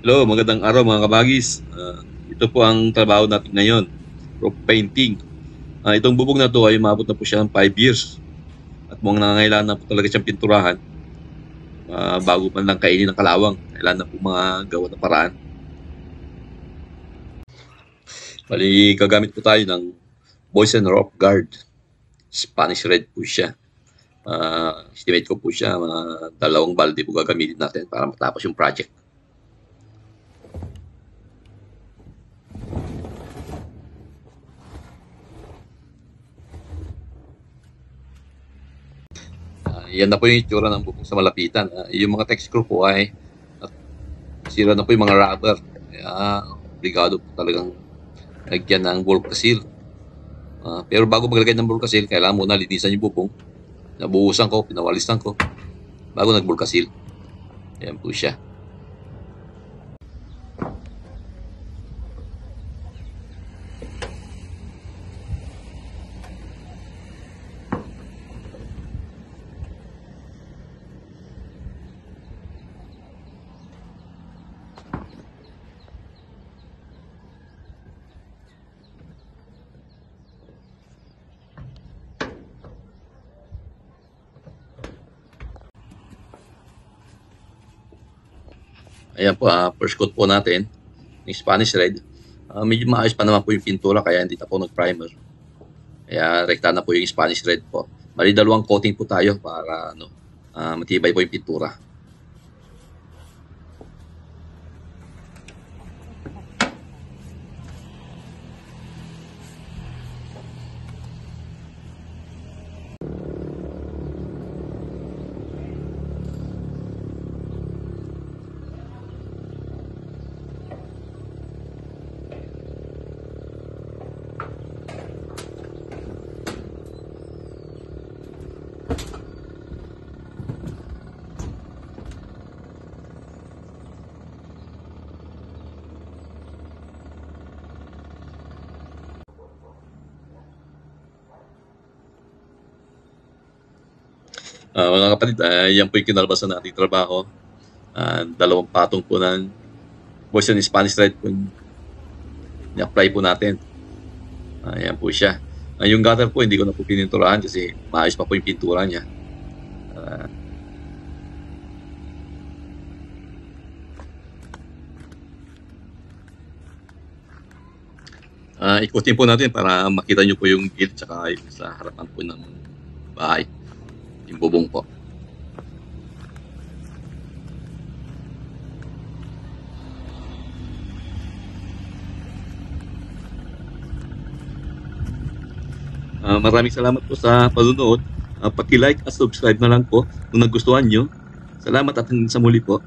Hello, magandang araw mga kabagis. Ito po ang trabaho natin ngayon, roof painting. Itong bubong na to ay umabot na po siya ng 5 years. At mukhang nangangailangan na po talaga siyang pinturahan bago man lang kainin ng kalawang. Kailangan na po mga gawa ng paraan. Bali, gagamit po tayo ng Boys and Rock Guard. Spanish Red po siya. Estimate ko po siya, mga 2 balde po gagamitin natin para matapos yung project. Yan na po yung itsura ng bubong sa malapitan. Yung mga text screw po ay sira na po yung mga rubber. Kaya obligado po talagang lagyan ng bulk seal. Pero bago maglagay ng bulk seal, kailangan muna linisan yung bubong. Nabuhusan ko, pinawalisan ko bago nag-bulk seal. Ayan po siya. Ayan po, first coat po natin, yung Spanish Red. Medyo maayos pa naman po yung pintura, kaya hindi na po nag-primer. Kaya rekta na po yung Spanish Red po. Bali, 2 coating po tayo para matibay po yung pintura. Mga kapatid, yan po yung kinalabasan nating trabaho. 2 patong po ng Boys and Spanish Red po ni-apply po natin. Yan po siya. Yung gutter po, hindi ko na po pininturahan kasi maayos pa po yung pintura niya. Ikutin po natin para makita nyo po yung gate tsaka yung sa harapan po ng bahay. Yung bubong po. Maraming salamat po sa panunood. Paki-like at subscribe na lang po kung nagustuhan nyo. Salamat at hanggang sa muli po.